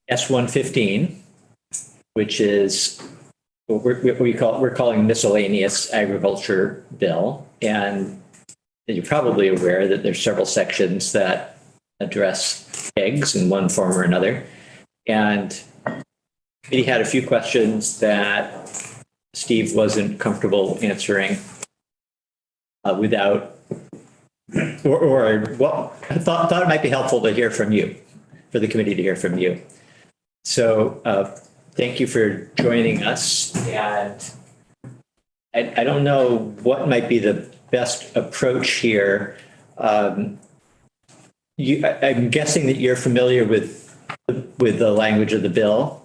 S-115, which is what we're calling miscellaneous agriculture bill. And you're probably aware that there's several sections that address eggs in one form or another. And he had a few questions that Steve wasn't comfortable answering without, well, I thought it might be helpful to hear from you, for the committee to hear from you. So thank you for joining us. And I don't know what might be the best approach here. I'm guessing that you're familiar with the language of the bill.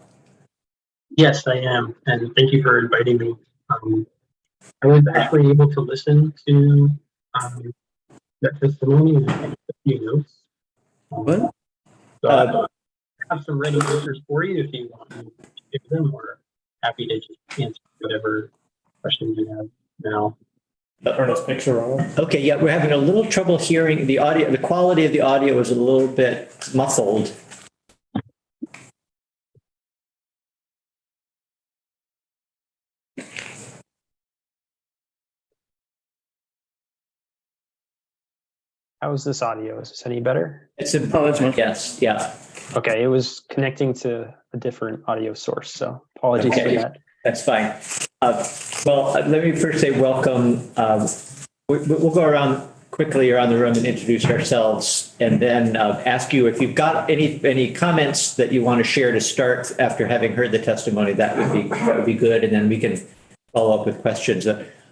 Yes, I am, and thank you for inviting me. I was actually able to listen to that testimony and take a few notes. What? So I have some ready answers for you if you want to give them, or happy to just answer whatever questions you have now. Turn this picture on. Okay, yeah, we're having a little trouble hearing the audio. The quality of the audio is a little bit muffled. How is this audio? Is this any better? It's a yes, yeah. Okay, it was connecting to a different audio source, so apologies for that. That's fine. Well, let me first say welcome. We'll go around quickly around the room and introduce ourselves, and then ask you if you've got any comments that you want to share to start after having heard the testimony. That would be good, and then we can follow up with questions.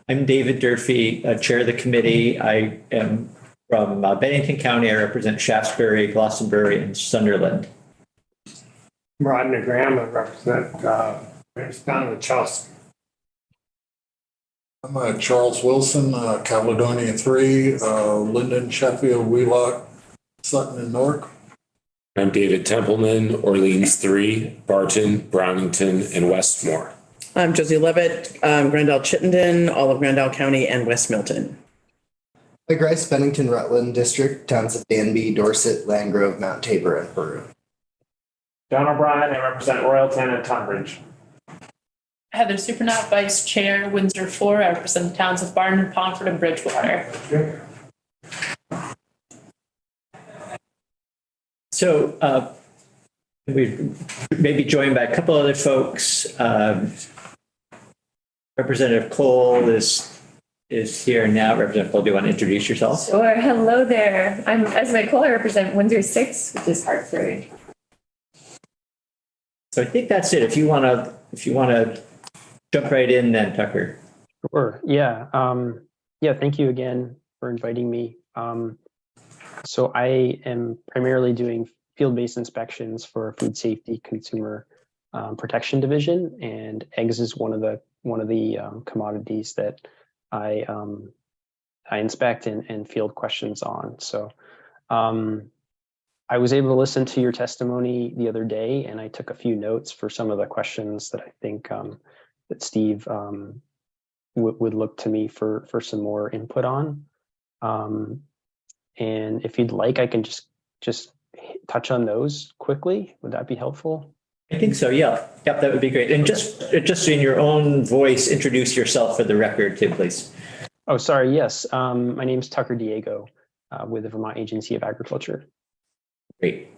I'm David Durfee, chair of the committee. I am from Bennington County. I represent Shaftesbury, Glastonbury, and Sunderland. Rodney Graham, I represent down in Chelsea. I'm Charles Wilson, Caledonia 3, Linden, Sheffield, Wheelock, Sutton, and Newark. I'm David Templeman, Orleans 3, Barton, Brownington, and Westmore. I'm Josie Levitt, Grandal Chittenden, all of Grandal County, and West Milton. Hi, Grice, Bennington, Rutland District, towns of Danby, Dorset, Landgrove, Mount Tabor, and Peru. John O'Brien, I represent Royalton and Tunbridge. Heather Supernaut, Vice Chair, Windsor 4. I represent the towns of Barton, Pomfret, and Bridgewater. So we may be joined by a couple other folks. Representative Cole is here now. Representative Cole, do you want to introduce yourself? Sure. Hello there. I'm Esme Cole. I represent Windsor 6, which is Hartford. So I think that's it. If you want to jump right in then, Tucker. Sure. Yeah. Yeah. Thank you again for inviting me. So I am primarily doing field-based inspections for Food Safety Consumer Protection Division, and eggs is one of the commodities that I inspect and field questions on. So I was able to listen to your testimony the other day, and I took a few notes for some of the questions that I think that Steve would look to me for some more input on. And if you'd like, I can just touch on those quickly. Would that be helpful? I think so. Yeah. Yep. That would be great. And just in your own voice, introduce yourself for the record too, please. Oh, sorry. Yes. My name is Tucker Diego with the Vermont Agency of Agriculture. Great.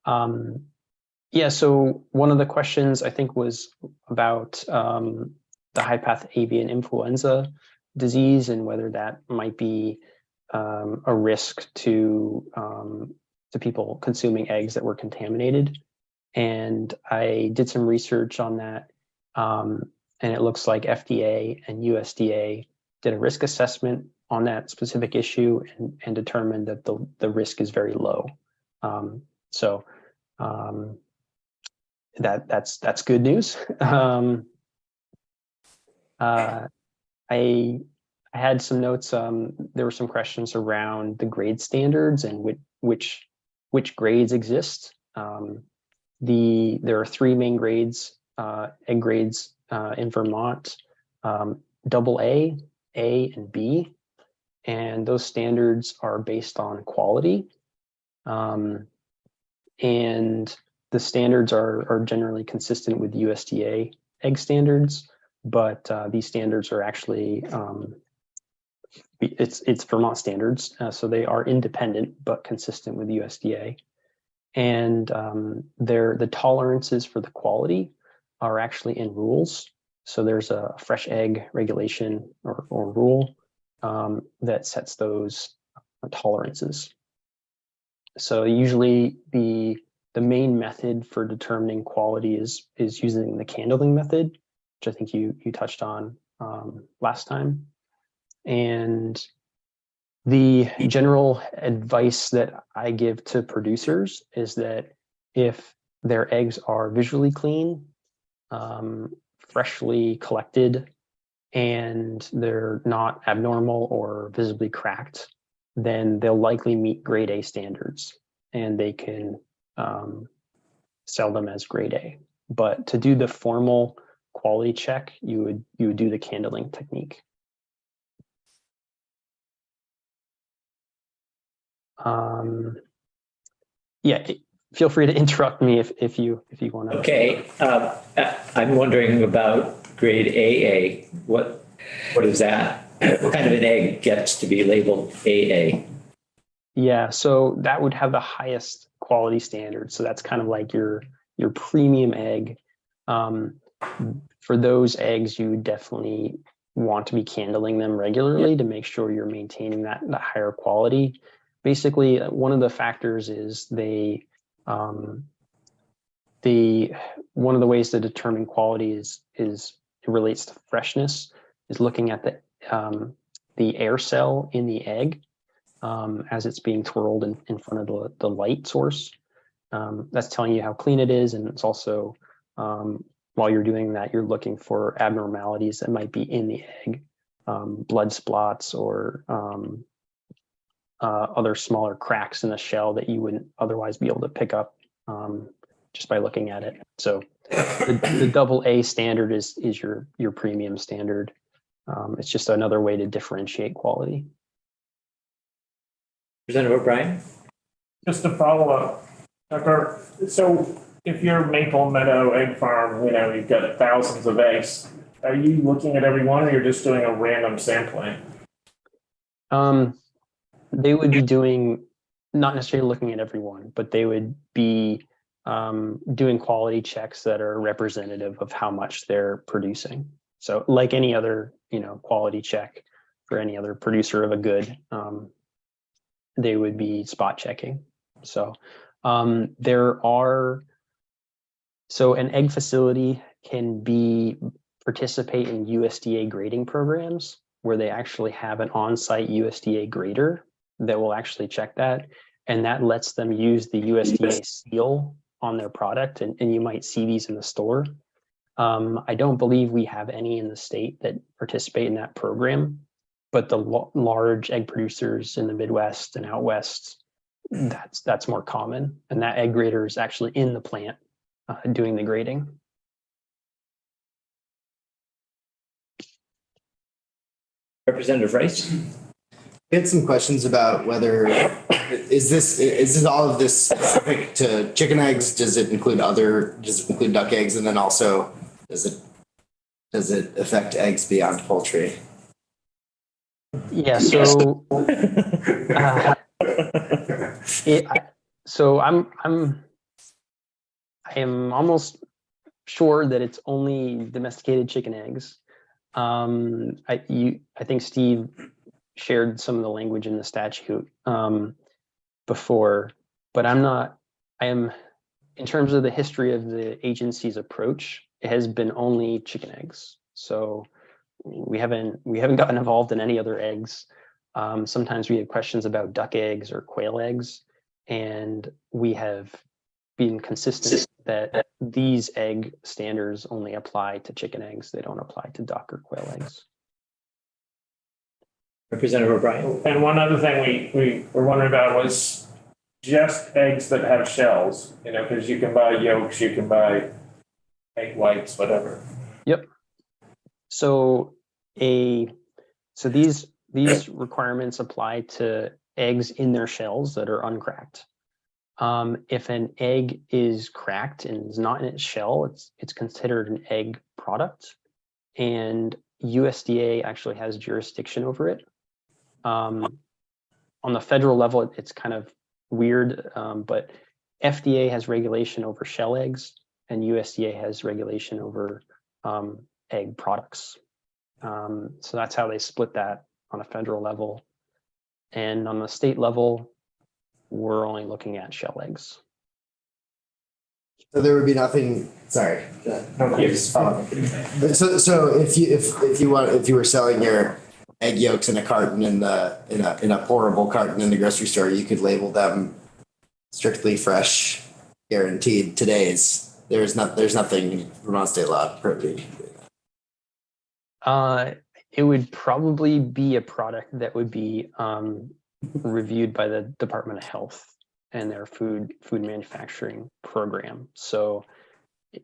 Yeah, so one of the questions I think was about the high-path avian influenza disease and whether that might be a risk to people consuming eggs that were contaminated. And I did some research on that, and it looks like FDA and USDA did a risk assessment on that specific issue and determined that the risk is very low. That's good news. I had some notes. There were some questions around the grade standards and which grades exist. There are 3 main grades, egg grades in Vermont: AA, A, and B. And those standards are based on quality. and the standards are generally consistent with USDA egg standards, but these standards are actually it's Vermont standards, so they are independent but consistent with USDA. And the tolerances for the quality are actually in rules. So there's a fresh egg regulation or rule that sets those tolerances. So usually the main method for determining quality is using the candling method, which I think you touched on last time. And the general advice that I give to producers is that if their eggs are visually clean, freshly collected, and they're not abnormal or visibly cracked, then they'll likely meet grade A standards and they can sell them as grade A. But to do the formal quality check, you would do the candling technique. Yeah, feel free to interrupt me if you want to. Okay, I'm wondering about grade AA. What is that? What kind of an egg gets to be labeled AA? Yeah, so that would have the highest quality standards. So that's kind of like your premium egg. For those eggs, you definitely want to be candling them regularly to make sure you're maintaining that higher quality. Basically, one of the factors is one of the ways to determine quality is it relates to freshness, is looking at the air cell in the egg as it's being twirled in front of the light source. That's telling you how clean it is, and it's also while you're doing that, you're looking for abnormalities that might be in the egg, blood spots or other smaller cracks in the shell that you wouldn't otherwise be able to pick up just by looking at it. So the double A standard is your premium standard. It's just another way to differentiate quality. Representative O'Brien? Just to follow up, Tucker, so if you're Maple Meadow Egg Farm, you've got thousands of eggs, are you looking at every one or you're just doing a random sampling? They would be doing, not necessarily looking at everyone, but they would be doing quality checks that are representative of how much they're producing. So like any other, quality check for any other producer of a good, they would be spot checking. So an egg facility can participate in USDA grading programs where they actually have an on-site USDA grader that will actually check that. And that lets them use the USDA seal on their product. And you might see these in the store. I don't believe we have any in the state that participate in that program, but the large egg producers in the Midwest and out West, that's more common. And that egg grader is actually in the plant doing the grading. Representative Rice? We had some questions about whether is all of this specific to chicken eggs? Does it include duck eggs? And then also does it affect eggs beyond poultry? Yeah, so I am almost sure that it's only domesticated chicken eggs. I think Steve shared some of the language in the statute before, but in terms of the history of the agency's approach, it has been only chicken eggs. So we haven't gotten involved in any other eggs. Sometimes we have questions about duck eggs or quail eggs, and we have been consistent that these egg standards only apply to chicken eggs. They don't apply to duck or quail eggs. Representative O'Brien? And one other thing we were wondering about was just eggs that have shells, because you can buy yolks, you can buy egg whites, whatever. Yep. So these requirements apply to eggs in their shells that are uncracked. If an egg is cracked and is not in its shell, it's considered an egg product, and USDA actually has jurisdiction over it. On the federal level, it's kind of weird, but FDA has regulation over shell eggs, and USDA has regulation over egg products. So that's how they split that on a federal level. And on the state level, we're only looking at shell eggs. So there would be nothing, sorry. Yes. So if you were selling your egg yolks in a carton in a pourable carton in the grocery store, you could label them strictly fresh, guaranteed today's. There's nothing Vermont state law prohibiting. It would probably be a product that would be reviewed by the Department of Health and their food manufacturing program. So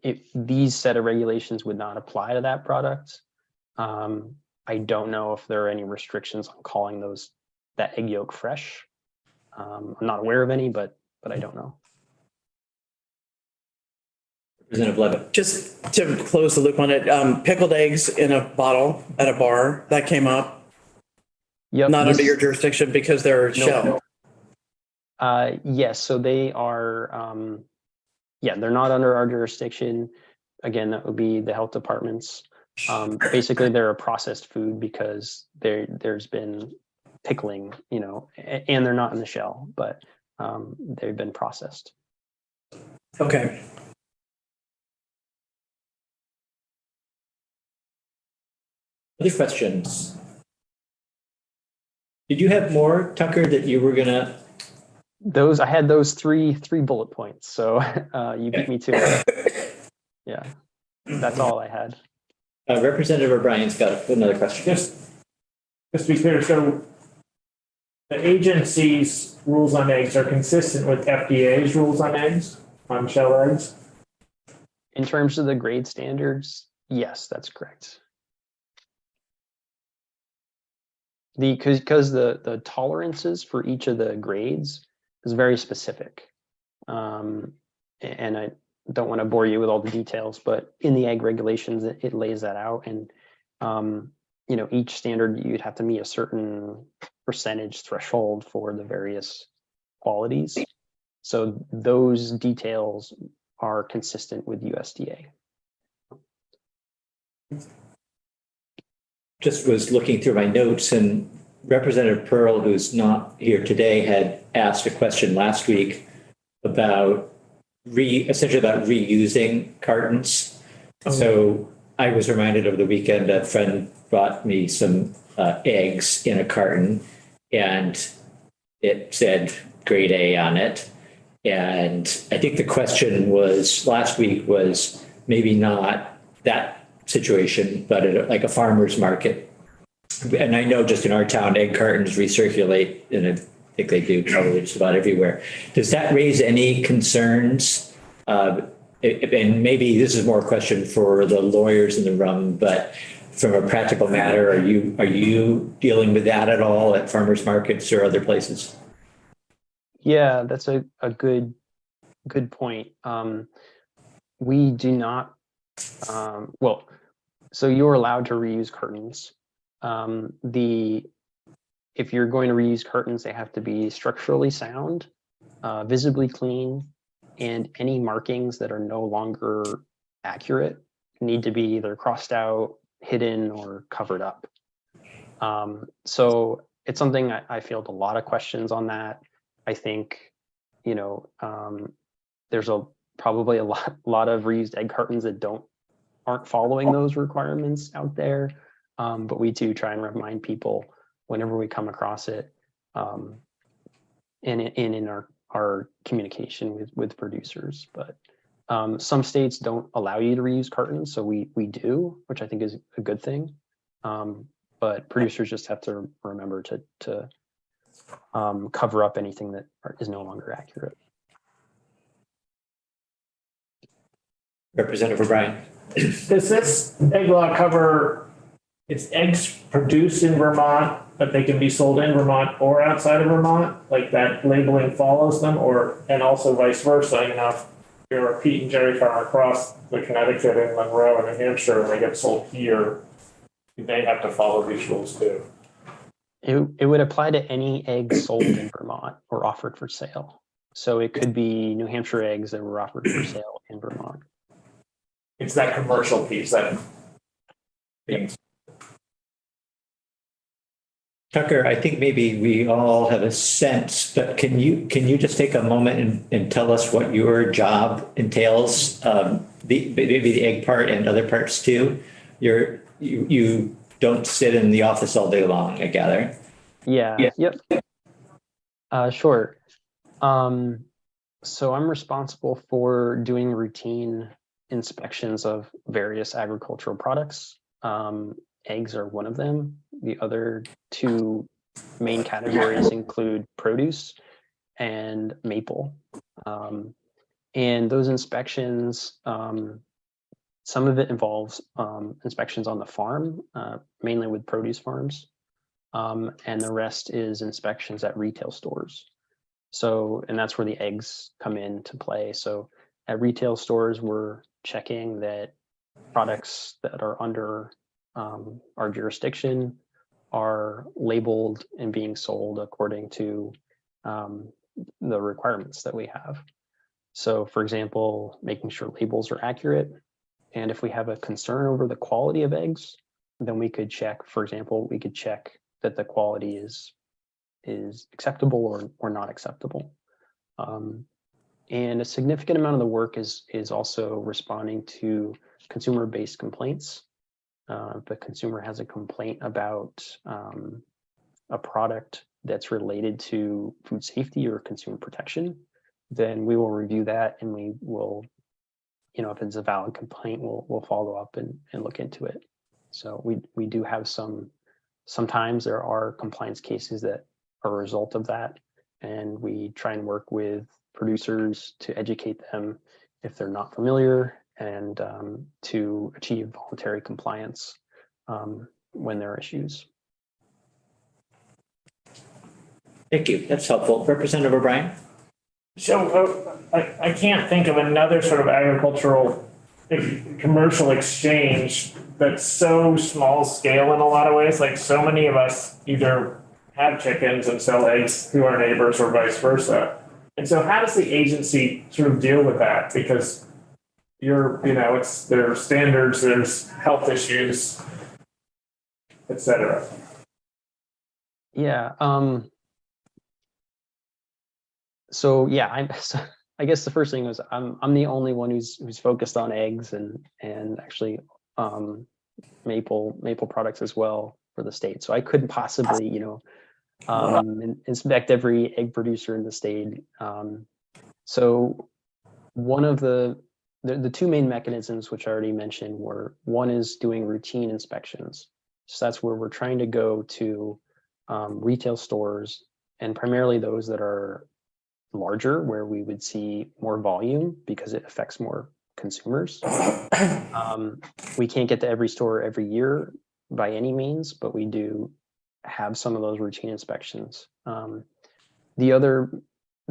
if these set of regulations would not apply to that product, I don't know if there are any restrictions on calling that egg yolk fresh. I'm not aware of any, but I don't know. Representative Levitt. Just to close the loop on it, pickled eggs in a bottle at a bar, that came up. Yep. Not under your jurisdiction because they're shell. Yes, so they are, they're not under our jurisdiction. Again, that would be the health department's. Basically, they're a processed food because there's been pickling, and they're not in the shell, but they've been processed. Okay. Other questions? Did you have more, Tucker, that you were gonna? I had those three bullet points, so you beat me to it. Yeah, that's all I had. Representative O'Brien's got another question. Just to be clear, so the agency's rules on eggs are consistent with FDA's rules on eggs, on shell eggs? In terms of the grade standards, yes, that's correct. Because the tolerances for each of the grades is very specific. And I don't want to bore you with all the details, but in the egg regulations, it lays that out. And, each standard, you'd have to meet a certain percentage threshold for the various qualities. So those details are consistent with USDA. Just was looking through my notes, and Representative Pearl, who's not here today, had asked a question last week about essentially about reusing cartons. Okay. So I was reminded over the weekend, a friend brought me some eggs in a carton, and it said grade A on it. And I think the question was last week was maybe not that situation, but at like a farmer's market. And I know just in our town, egg cartons recirculate, and I think they do probably just about everywhere. Does that raise any concerns? And maybe this is more a question for the lawyers in the room, but from a practical matter, are you dealing with that at all at farmers markets or other places? Yeah, that's a good point. We do not, so you're allowed to reuse curtains. If you're going to reuse curtains, they have to be structurally sound, visibly clean, and any markings that are no longer accurate need to be either crossed out, hidden, or covered up. So it's something I field a lot of questions on that. I think, there's probably a lot of reused egg cartons that aren't following those requirements out there. But we do try and remind people whenever we come across it, and in our communication with producers. But some states don't allow you to reuse cartons, so we do, which I think is a good thing. But producers just have to remember to cover up anything that is no longer accurate. Representative O'Brien. Does this egg law cover It's eggs produced in Vermont, but they can be sold in Vermont or outside of Vermont, like that labeling follows them, and also vice versa. You know, if you're a Pete and Jerry farm across the Connecticut and Monroe and New Hampshire, and they get sold here, they have to follow these rules too. It would apply to any eggs sold in Vermont or offered for sale. So it could be New Hampshire eggs that were offered for sale in Vermont. It's that commercial piece that. Yep. Tucker, I think maybe we all have a sense, but can you just take a moment and tell us what your job entails? Maybe the egg part and other parts too. You don't sit in the office all day long, I gather. Yeah. Yep. Sure. So I'm responsible for doing routine inspections of various agricultural products. Eggs are one of them. The other two main categories include produce and maple. And those inspections, some of it involves inspections on the farm, mainly with produce farms. And the rest is inspections at retail stores. So, and that's where the eggs come into play. So at retail stores, we're checking that products that are under our jurisdiction are labeled and being sold according to the requirements that we have. So for example, making sure labels are accurate. And if we have a concern over the quality of eggs, then we could check, for example, we could check that the quality is acceptable or not acceptable. And a significant amount of the work is also responding to consumer-based complaints. If the consumer has a complaint about a product that's related to food safety or consumer protection, then we will review that and we will, you know, if it's a valid complaint, we'll follow up and look into it. So we do have sometimes there are compliance cases that are a result of that, and we try and work with producers to educate them if they're not familiar, and to achieve voluntary compliance when there are issues. Thank you. That's helpful. Representative O'Brien? So I can't think of another sort of agricultural commercial exchange that's so small scale in a lot of ways. Like so many of us either have chickens and sell eggs to our neighbors or vice versa. And so how does the agency sort of deal with that? Because it's there are standards, there's health issues, et cetera. Yeah. So yeah, I guess the first thing is I'm the only one who's focused on eggs and actually maple products as well for the state. So I couldn't possibly, inspect every egg producer in the state. So one of the two main mechanisms, which I already mentioned, were one is doing routine inspections. So that's where we're trying to go to retail stores, and primarily those that are larger, where we would see more volume because it affects more consumers. We can't get to every store every year by any means, but we do have some of those routine inspections. The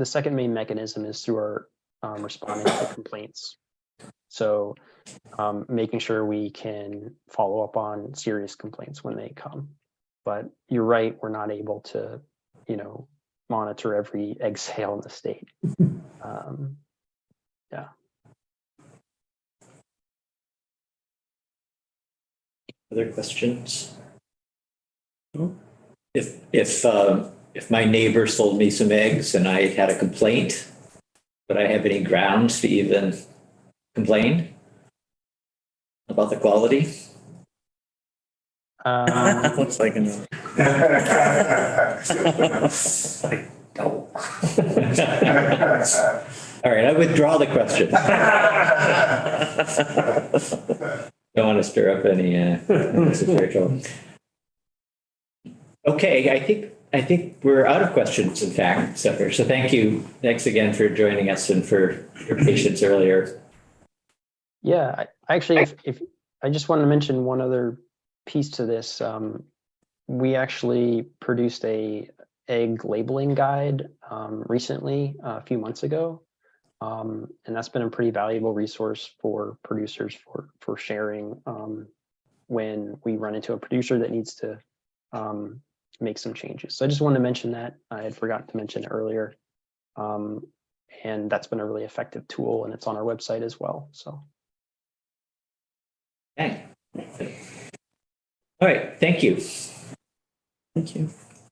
second main mechanism is through our responding to complaints. So making sure we can follow up on serious complaints when they come. But you're right, we're not able to, monitor every egg sale in the state. Yeah. Other questions? If my neighbor sold me some eggs and I had a complaint, would I have any grounds to even complain about the quality? Looks like a no. No. All right, I withdraw the question. Don't want to stir up any unnecessary trouble. Okay, I think we're out of questions, in fact, so thank you. Thanks again for joining us and for your patience earlier. Yeah, I actually, if I just want to mention one other piece to this. We actually produced a egg labeling guide recently, a few months ago. And that's been a pretty valuable resource for producers for sharing when we run into a producer that needs to make some changes. So I just wanted to mention that. I had forgotten to mention it earlier. And that's been a really effective tool, and it's on our website as well. So. Okay. All right, thank you. Thank you.